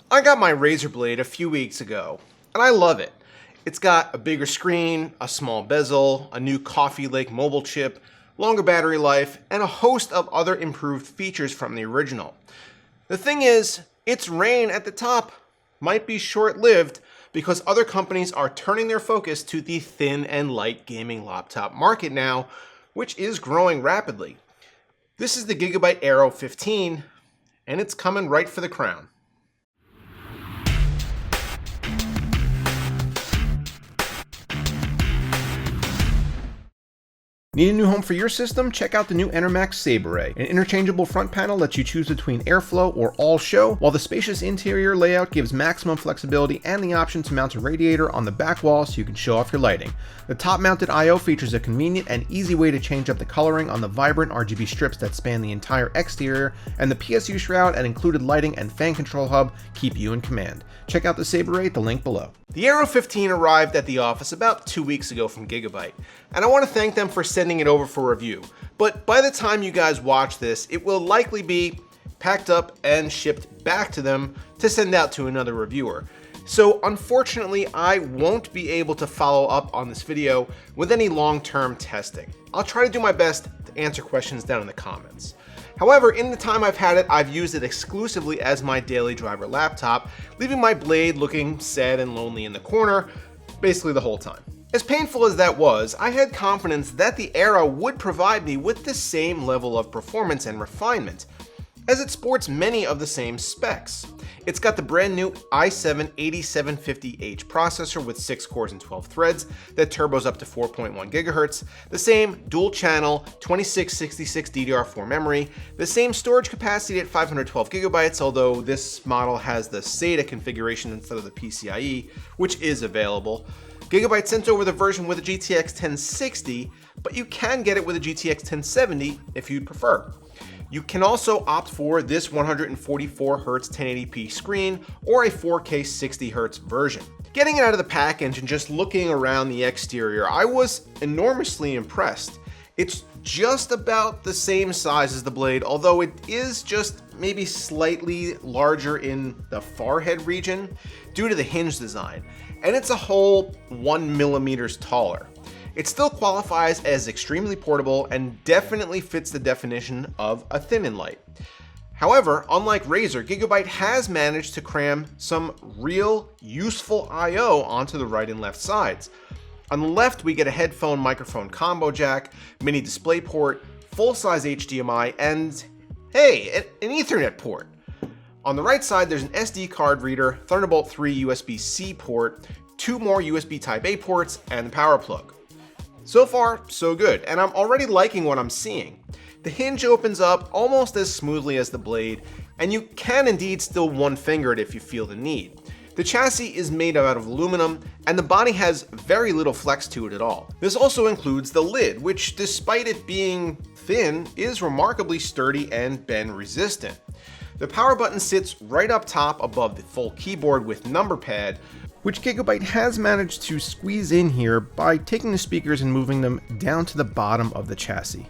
I got my Razer blade a few weeks ago, and I love it. It's got a bigger screen, a small bezel, a new Coffee Lake mobile chip, longer battery life, and a host of other improved features from the original. The thing is, its reign at the top might be short-lived because other companies are turning their focus to the thin and light gaming laptop market now, which is growing rapidly. This is the Gigabyte Aero 15, and it's coming right for the crown. Need a new home for your system? Check out the new Enermax Sabre. An interchangeable front panel lets you choose between airflow or all show, while the spacious interior layout gives maximum flexibility and the option to mount a radiator on the back wall so you can show off your lighting. The top-mounted I/O features a convenient and easy way to change up the coloring on the vibrant RGB strips that span the entire exterior, and the PSU shroud and included lighting and fan control hub keep you in command. Check out the Sabre at the link below. The Aero 15 arrived at the office about 2 weeks ago from Gigabyte, and I want to thank them for sending it over for review. But by the time you guys watch this, it will likely be packed up and shipped back to them to send out to another reviewer. So unfortunately, I won't be able to follow up on this video with any long-term testing. I'll try to do my best to answer questions down in the comments. However, in the time I've had it, I've used it exclusively as my daily driver laptop, leaving my blade looking sad and lonely in the corner basically the whole time. As painful as that was, I had confidence that the Aero would provide me with the same level of performance and refinement, as it sports many of the same specs. It's got the brand new i7-8750H processor with 6 cores and 12 threads that turbos up to 4.1 GHz, the same dual channel 2666 DDR4 memory, the same storage capacity at 512 GB, although this model has the SATA configuration instead of the PCIe, which is available. Gigabyte sent over the version with a GTX 1060, but you can get it with a GTX 1070 if you'd prefer. You can also opt for this 144Hz 1080p screen or a 4K 60Hz version. Getting it out of the package and just looking around the exterior, I was enormously impressed. It's just about the same size as the blade, although it is just maybe slightly larger in the forehead region due to the hinge design, and it's a whole 1 millimeter taller. It still qualifies as extremely portable and definitely fits the definition of a thin and light. However, unlike Razer, Gigabyte has managed to cram some real useful I/O onto the right and left sides. On the left, we get a headphone microphone combo jack, mini display port, full-size HDMI, and hey, an Ethernet port. On the right side, there's an SD card reader, Thunderbolt 3 USB-C port, 2 more USB Type-A ports, and the power plug. So far, so good, and I'm already liking what I'm seeing. The hinge opens up almost as smoothly as the blade, and you can indeed still one-finger it if you feel the need. The chassis is made out of aluminum, and the body has very little flex to it at all. This also includes the lid, which despite it being thin, is remarkably sturdy and bend resistant. The power button sits right up top above the full keyboard with number pad, which Gigabyte has managed to squeeze in here by taking the speakers and moving them down to the bottom of the chassis.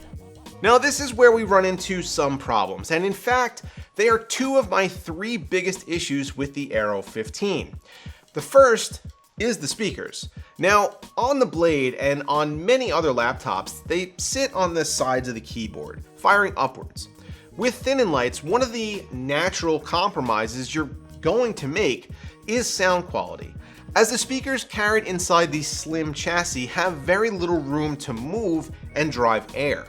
Now this is where we run into some problems, and in fact, they are 2 of my 3 biggest issues with the Aero 15. The first is the speakers. Now, on the blade and on many other laptops, they sit on the sides of the keyboard, firing upwards. With thin and lights, one of the natural compromises you're going to make is sound quality, as the speakers carried inside the slim chassis have very little room to move and drive air.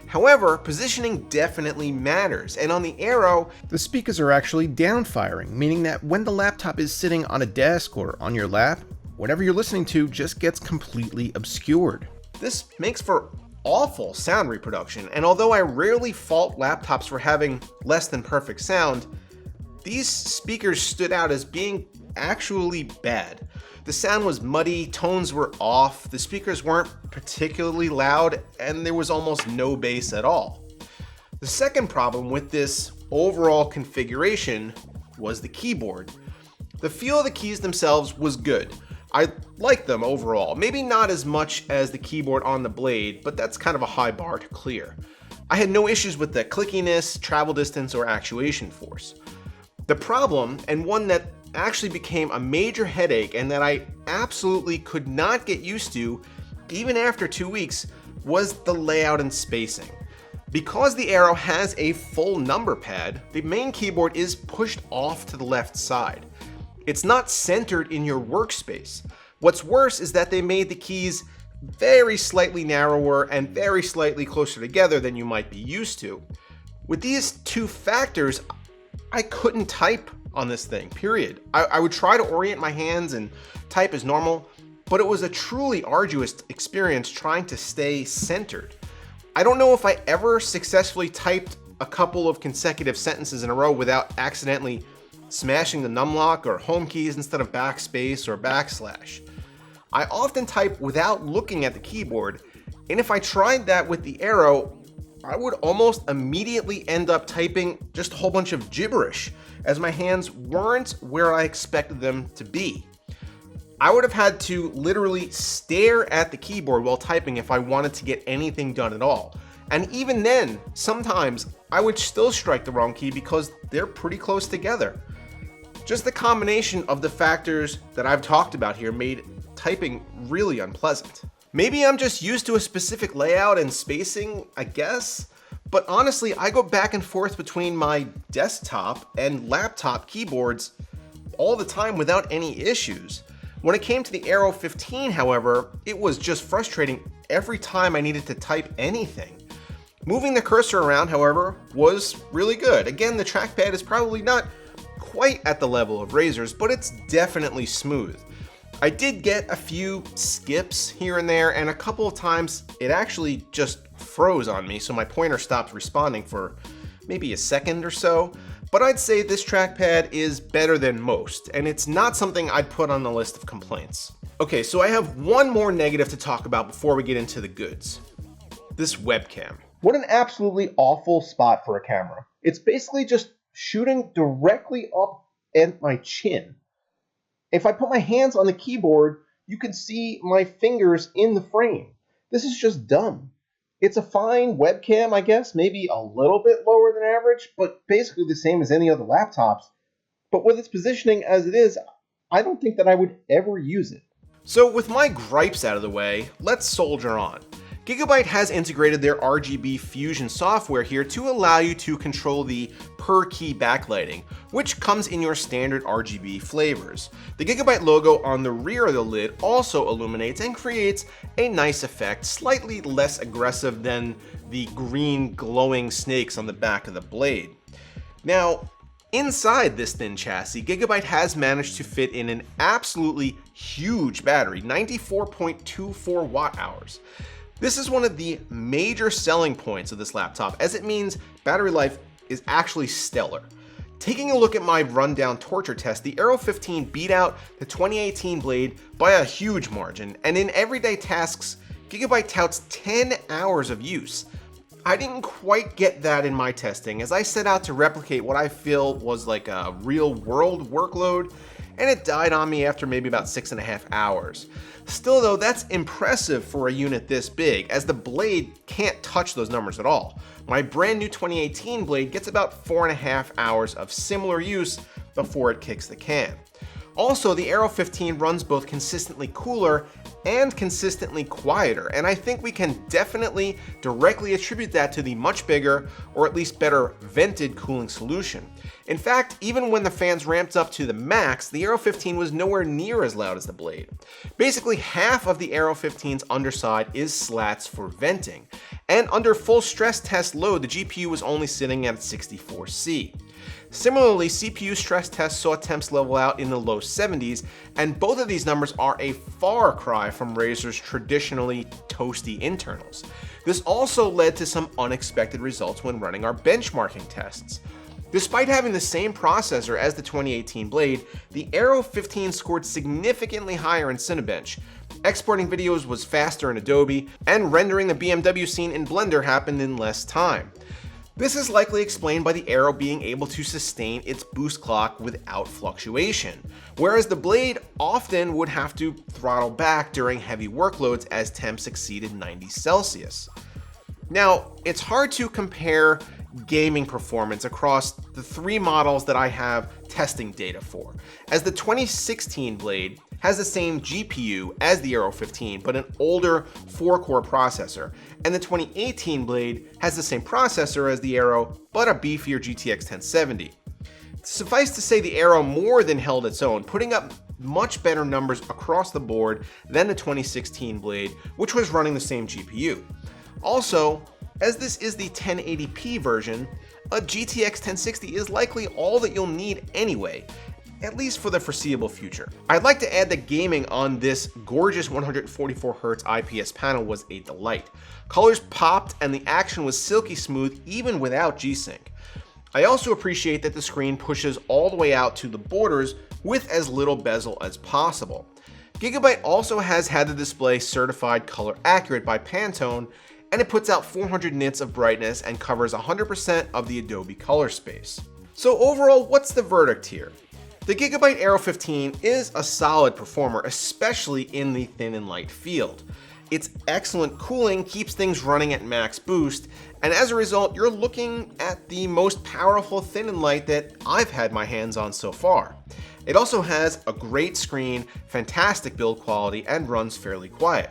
However, positioning definitely matters, and on the Aero, the speakers are actually down-firing, meaning that when the laptop is sitting on a desk or on your lap, whatever you're listening to just gets completely obscured. This makes for awful sound reproduction, and although I rarely fault laptops for having less than perfect sound, these speakers stood out as being actually bad. The sound was muddy, tones were off, the speakers weren't particularly loud, and there was almost no bass at all. The second problem with this overall configuration was the keyboard. The feel of the keys themselves was good. I liked them overall, maybe not as much as the keyboard on the blade, but that's kind of a high bar to clear. I had no issues with the clickiness, travel distance, or actuation force. The problem, and one that actually became a major headache and that I absolutely could not get used to even after 2 weeks, was the layout and spacing. Because the Aero has a full number pad, the main keyboard is pushed off to the left side. It's not centered in your workspace. What's worse is that they made the keys very slightly narrower and very slightly closer together than you might be used to. With these two factors, I couldn't type on this thing, period. I would try to orient my hands and type as normal, but it was a truly arduous experience trying to stay centered. I don't know if I ever successfully typed a couple of consecutive sentences in a row without accidentally smashing the numlock or home keys instead of backspace or backslash. I often type without looking at the keyboard, and if I tried that with the Aero, I would almost immediately end up typing just a whole bunch of gibberish, as my hands weren't where I expected them to be. I would have had to literally stare at the keyboard while typing if I wanted to get anything done at all. And even then, sometimes I would still strike the wrong key because they're pretty close together. Just the combination of the factors that I've talked about here made typing really unpleasant. Maybe I'm just used to a specific layout and spacing, I guess, but honestly, I go back and forth between my desktop and laptop keyboards all the time without any issues. When it came to the Aero 15, however, it was just frustrating every time I needed to type anything. Moving the cursor around, however, was really good. Again, the trackpad is probably not quite at the level of Razer's, but it's definitely smooth. I did get a few skips here and there, and a couple of times it actually just froze on me, so my pointer stopped responding for maybe a second or so. But I'd say this trackpad is better than most, and it's not something I'd put on the list of complaints. Okay, so I have one more negative to talk about before we get into the goods. This webcam. What an absolutely awful spot for a camera. It's basically just shooting directly up at my chin. If I put my hands on the keyboard, you can see my fingers in the frame. This is just dumb. It's a fine webcam, I guess, maybe a little bit lower than average, but basically the same as any other laptops. But with its positioning as it is, I don't think that I would ever use it. So with my gripes out of the way, let's soldier on. Gigabyte has integrated their RGB Fusion software here to allow you to control the per key backlighting, which comes in your standard RGB flavors. The Gigabyte logo on the rear of the lid also illuminates and creates a nice effect, slightly less aggressive than the green glowing snakes on the back of the blade. Now, inside this thin chassis, Gigabyte has managed to fit in an absolutely huge battery, 94.24 watt hours. This is one of the major selling points of this laptop, as it means battery life is actually stellar. Taking a look at my rundown torture test, the Aero 15 beat out the 2018 Blade by a huge margin, and in everyday tasks, Gigabyte touts 10 hours of use. I didn't quite get that in my testing, as I set out to replicate what I feel was like a real world workload, and it died on me after maybe about 6.5 hours. Still though, that's impressive for a unit this big, as the Blade can't touch those numbers at all. My brand new 2018 Blade gets about 4.5 hours of similar use before it kicks the can. Also, the Aero 15 runs both consistently cooler and consistently quieter, and I think we can definitely directly attribute that to the much bigger, or at least better, vented cooling solution. In fact, even when the fans ramped up to the max, the Aero 15 was nowhere near as loud as the Blade. Basically, half of the Aero 15's underside is slats for venting, and under full stress test load, the GPU was only sitting at 64C. Similarly, CPU stress tests saw temps level out in the low 70s, and both of these numbers are a far cry from Razer's traditionally toasty internals. This also led to some unexpected results when running our benchmarking tests. Despite having the same processor as the 2018 Blade, the Aero 15 scored significantly higher in Cinebench. Exporting videos was faster in Adobe, and rendering the BMW scene in Blender happened in less time. This is likely explained by the Aero being able to sustain its boost clock without fluctuation, whereas the Blade often would have to throttle back during heavy workloads as temps exceeded 90 Celsius. Now, it's hard to compare gaming performance across the 3 models that I have testing data for, as the 2016 blade has the same GPU as the Aero 15, but an older 4-core processor, and the 2018 blade has the same processor as the Aero, but a beefier GTX 1070. Suffice to say, the Aero more than held its own, putting up much better numbers across the board than the 2016 blade, which was running the same GPU. Also, as this is the 1080p version, a GTX 1060 is likely all that you'll need anyway, at least for the foreseeable future. I'd like to add that gaming on this gorgeous 144Hz IPS panel was a delight. Colors popped and the action was silky smooth even without G-Sync. I also appreciate that the screen pushes all the way out to the borders with as little bezel as possible. Gigabyte also has had the display certified color accurate by Pantone, and it puts out 400 nits of brightness and covers 100% of the Adobe color space. So overall, what's the verdict here? The Gigabyte Aero 15 is a solid performer, especially in the thin and light field. Its excellent cooling keeps things running at max boost, and as a result, you're looking at the most powerful thin and light that I've had my hands on so far. It also has a great screen, fantastic build quality, and runs fairly quiet.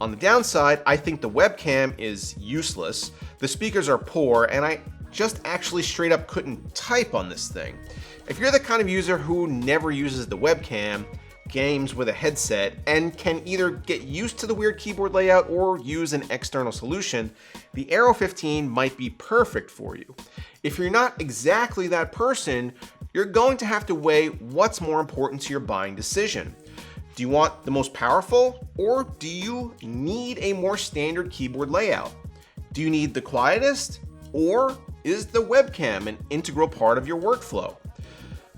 On the downside, I think the webcam is useless, the speakers are poor, and I just actually straight up couldn't type on this thing. If you're the kind of user who never uses the webcam, games with a headset, and can either get used to the weird keyboard layout or use an external solution, the Aero 15 might be perfect for you. If you're not exactly that person, you're going to have to weigh what's more important to your buying decision. Do you want the most powerful, or do you need a more standard keyboard layout? Do you need the quietest, or is the webcam an integral part of your workflow?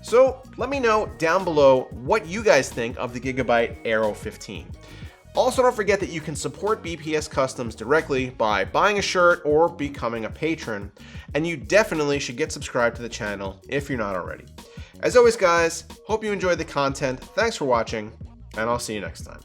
So let me know down below what you guys think of the Gigabyte Aero 15. Also, don't forget that you can support BPS Customs directly by buying a shirt or becoming a patron, and you definitely should get subscribed to the channel if you're not already. As always guys, hope you enjoyed the content, thanks for watching, and I'll see you next time.